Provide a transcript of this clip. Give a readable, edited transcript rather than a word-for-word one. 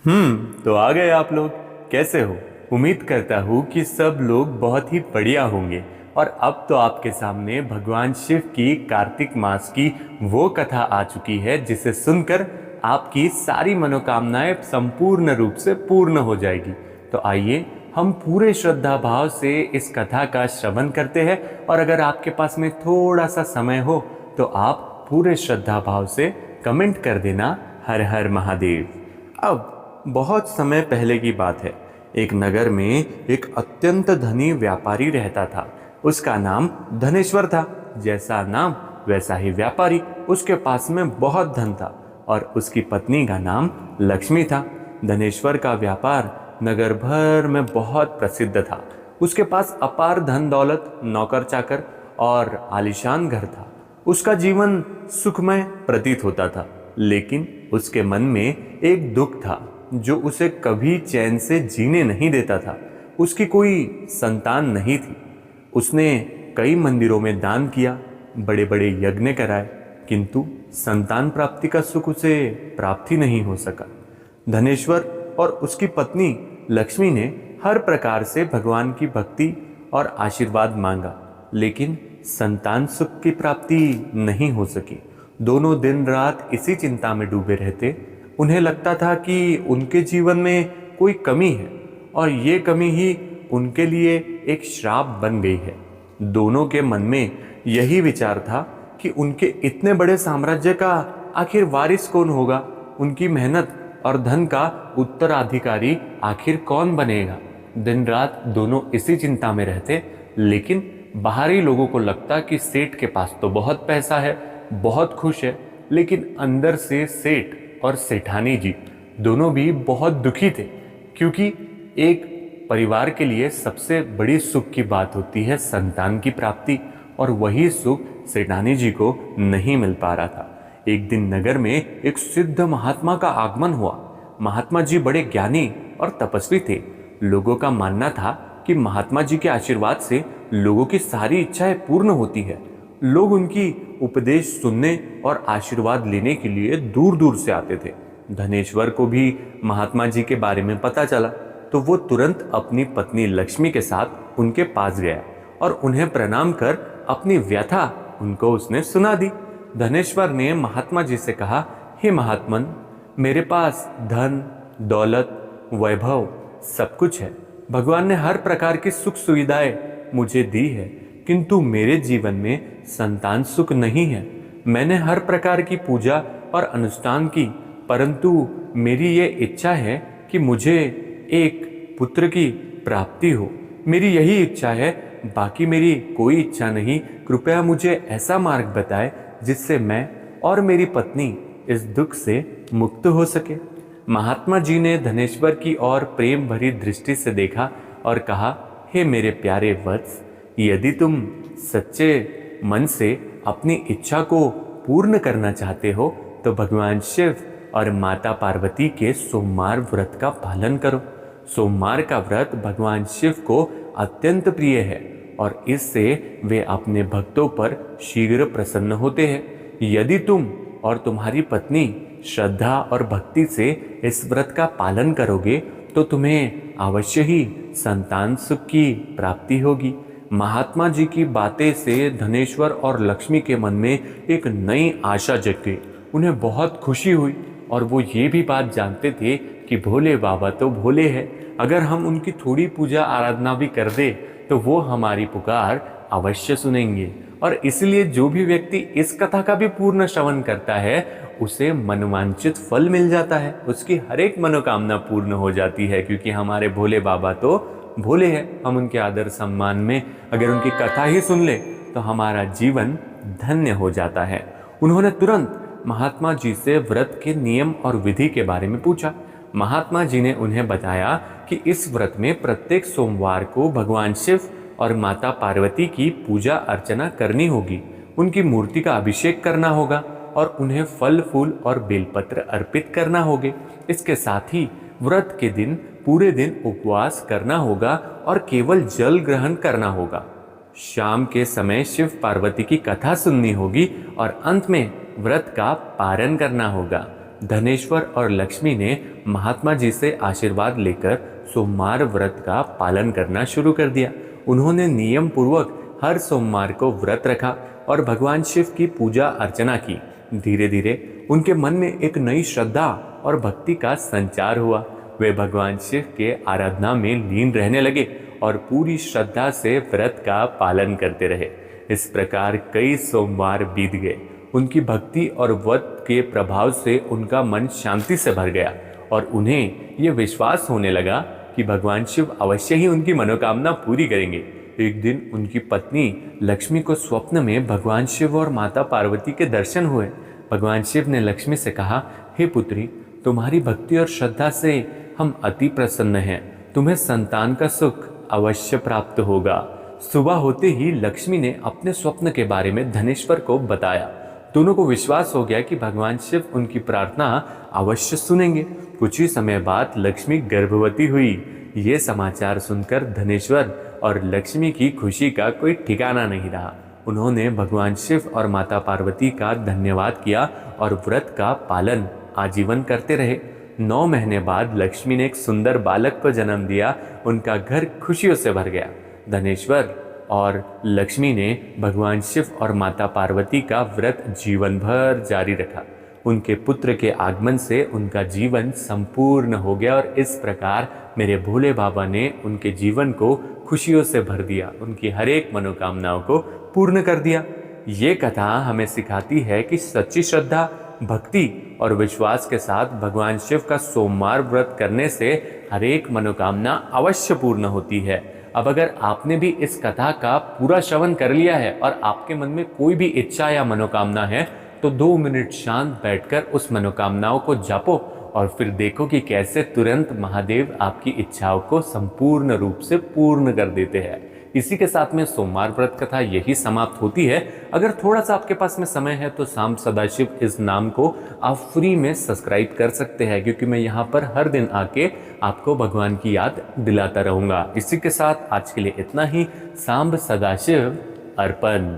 तो आ गए आप लोग। कैसे हो? उम्मीद करता हूँ कि सब लोग बहुत ही बढ़िया होंगे। और अब तो आपके सामने भगवान शिव की कार्तिक मास की वो कथा आ चुकी है जिसे सुनकर आपकी सारी मनोकामनाएं संपूर्ण रूप से पूर्ण हो जाएगी। तो आइए हम पूरे श्रद्धा भाव से इस कथा का श्रवण करते हैं। और अगर आपके पास में थोड़ा सा समय हो तो आप पूरे श्रद्धा भाव से कमेंट कर देना, हर हर महादेव। अब बहुत समय पहले की बात है। एक नगर में एक अत्यंत धनी व्यापारी रहता था। उसका नाम धनेश्वर था। जैसा नाम वैसा ही व्यापारी। उसके पास में बहुत धन था और उसकी पत्नी का नाम लक्ष्मी था। धनेश्वर का व्यापार नगर भर में बहुत प्रसिद्ध था। उसके पास अपार धन दौलत, नौकर चाकर और आलीशान घर था। उसका जीवन सुखमय प्रतीत होता था, लेकिन उसके मन में एक दुख था जो उसे कभी चैन से जीने नहीं देता था। उसकी कोई संतान नहीं थी। उसने कई मंदिरों में दान किया, बड़े बड़े यज्ञ कराए, किंतु संतान प्राप्ति का सुख उसे प्राप्त ही नहीं हो सका। धनेश्वर और उसकी पत्नी लक्ष्मी ने हर प्रकार से भगवान की भक्ति और आशीर्वाद मांगा, लेकिन संतान सुख की प्राप्ति नहीं हो सकी। दोनों दिन रात इसी चिंता में डूबे रहते। उन्हें लगता था कि उनके जीवन में कोई कमी है और ये कमी ही उनके लिए एक श्राप बन गई है। दोनों के मन में यही विचार था कि उनके इतने बड़े साम्राज्य का आखिर वारिस कौन होगा, उनकी मेहनत और धन का उत्तराधिकारी आखिर कौन बनेगा। दिन रात दोनों इसी चिंता में रहते, लेकिन बाहरी लोगों को लगता कि सेठ के पास तो बहुत पैसा है, बहुत खुश है, लेकिन अंदर से सेठ और सेठानी जी दोनों भी बहुत दुखी थे, क्योंकि एक परिवार के लिए सबसे बड़ी सुख की बात होती है संतान की प्राप्ति, और वही सुख सेठानी जी को नहीं मिल पा रहा था। एक दिन नगर में एक सिद्ध महात्मा का आगमन हुआ। महात्मा जी बड़े ज्ञानी और तपस्वी थे। लोगों का मानना था कि महात्मा जी के आशीर्वाद से लोगों की सारी इच्छाएं पूर्ण होती है। लोग उनकी उपदेश सुनने और आशीर्वाद लेने के लिए दूर दूर से आते थे। धनेश्वर को भी महात्मा जी के बारे में पता चला, तो वो तुरंत अपनी पत्नी लक्ष्मी के साथ उनके पास गया और उन्हें प्रणाम कर अपनी व्यथा उनको उसने सुना दी। धनेश्वर ने महात्मा जी से कहा, हे महात्मन, मेरे पास धन दौलत वैभव सब कुछ है। भगवान ने हर प्रकार की सुख सुविधाएं मुझे दी है, किंतु मेरे जीवन में संतान सुख नहीं है। मैंने हर प्रकार की पूजा और अनुष्ठान की, परंतु मेरी ये इच्छा है कि मुझे एक पुत्र की प्राप्ति हो। मेरी यही इच्छा है, बाकी मेरी कोई इच्छा नहीं। कृपया मुझे ऐसा मार्ग बताए जिससे मैं और मेरी पत्नी इस दुख से मुक्त हो सके। महात्मा जी ने धनेश्वर की ओर प्रेम भरी दृष्टि से देखा और कहा, हे मेरे प्यारे वत्स, यदि तुम सच्चे मन से अपनी इच्छा को पूर्ण करना चाहते हो तो भगवान शिव और माता पार्वती के सोमवार व्रत का पालन करो। सोमवार का व्रत भगवान शिव को अत्यंत प्रिय है और इससे वे अपने भक्तों पर शीघ्र प्रसन्न होते हैं। यदि तुम और तुम्हारी पत्नी श्रद्धा और भक्ति से इस व्रत का पालन करोगे तो तुम्हें अवश्य ही संतान सुख की प्राप्ति होगी। महात्मा जी की बातें से धनेश्वर और लक्ष्मी के मन में एक नई आशा जग गई। उन्हें बहुत खुशी हुई और वो ये भी बात जानते थे कि भोले बाबा तो भोले हैं। अगर हम उनकी थोड़ी पूजा आराधना भी कर दे तो वो हमारी पुकार अवश्य सुनेंगे। और इसलिए जो भी व्यक्ति इस कथा का भी पूर्ण श्रवण करता है उसे मनवांचित फल मिल जाता है, उसकी हर एक मनोकामना पूर्ण हो जाती है, क्योंकि हमारे भोले बाबा तो भोले हैं। हम उनके आदर सम्मान में अगर उनकी कथा ही सुन ले तो हमारा जीवन धन्य हो जाता है। उन्होंने तुरंत महात्मा जी से व्रत के नियम और विधि के बारे में पूछा। महात्मा जी ने उन्हें बताया कि इस व्रत में प्रत्येक सोमवार को भगवान शिव और माता पार्वती की पूजा अर्चना करनी होगी, उनकी मूर्ति का अभिषेक करना होगा और उन्हें फल फूल और बेलपत्र अर्पित करना होगे। इसके साथ ही व्रत के दिन पूरे दिन उपवास करना होगा और केवल जल ग्रहण करना होगा। शाम के समय शिव पार्वती की कथा सुननी होगी और अंत में व्रत का पारण करना होगा। धनेश्वर और लक्ष्मी ने महात्मा जी से आशीर्वाद लेकर सोमवार व्रत का पालन करना शुरू कर दिया। उन्होंने नियम पूर्वक हर सोमवार को व्रत रखा और भगवान शिव की पूजा अर्चना की। धीरे धीरे उनके मन में एक नई श्रद्धा और भक्ति का संचार हुआ। वे भगवान शिव के आराधना में लीन रहने लगे और पूरी श्रद्धा से व्रत का पालन करते रहे। इस प्रकार कई सोमवार बीत गए। उनकी भक्ति और व्रत के प्रभाव से उनका मन शांति से भर गया और उन्हें ये विश्वास होने लगा कि भगवान शिव अवश्य ही उनकी मनोकामना पूरी करेंगे। एक दिन उनकी पत्नी लक्ष्मी को स्वप्न में भगवान शिव और माता पार्वती के दर्शन हुए। भगवान शिव ने लक्ष्मी से कहा, हे पुत्री, तुम्हारी भक्ति और श्रद्धा से हम अति प्रसन्न हैं। तुम्हें संतान का सुख अवश्य प्राप्त होगा। सुबह होते ही लक्ष्मी ने अपने स्वप्न के बारे में धनेश्वर को बताया। दोनों को विश्वास हो गया कि भगवान शिव उनकी प्रार्थना अवश्य सुनेंगे। कुछ ही समय बाद लक्ष्मी गर्भवती हुई। ये समाचार सुनकर धनेश्वर और लक्ष्मी की खुशी का कोई ठिकाना नहीं रहा। उन्होंने भगवान शिव और माता पार्वती का धन्यवाद किया और व्रत का पालन आजीवन करते रहे। 9 महीने बाद लक्ष्मी ने एक सुंदर बालक को जन्म दिया। उनका घर खुशियों से भर गया। धनेश्वर और लक्ष्मी ने भगवान शिव और माता पार्वती का व्रत जीवन भर जारी रखा। उनके पुत्र के आगमन से उनका जीवन संपूर्ण हो गया और इस प्रकार मेरे भोले बाबा ने उनके जीवन को खुशियों से भर दिया, उनकी हर एक मनोकामनाओं को पूर्ण कर दिया। ये कथा हमें सिखाती है कि सच्ची श्रद्धा, भक्ति और विश्वास के साथ भगवान शिव का सोमवार व्रत करने से हर एक मनोकामना अवश्य पूर्ण होती है। अब अगर आपने भी इस कथा का पूरा श्रवण कर लिया है और आपके मन में कोई भी इच्छा या मनोकामना है तो 2 मिनट शांत बैठकर उस मनोकामनाओं को जापो और फिर देखो कि कैसे तुरंत महादेव आपकी इच्छाओं को संपूर्ण रूप से पूर्ण कर देते हैं। इसी के साथ में सोमवार व्रत कथा यही समाप्त होती है। अगर थोड़ा सा आपके पास में समय है तो सांब सदाशिव इस नाम को आप फ्री में सब्सक्राइब कर सकते हैं, क्योंकि मैं यहाँ पर हर दिन आके आपको भगवान की याद दिलाता रहूँगा। इसी के साथ आज के लिए इतना ही। सांब सदाशिव अर्पण।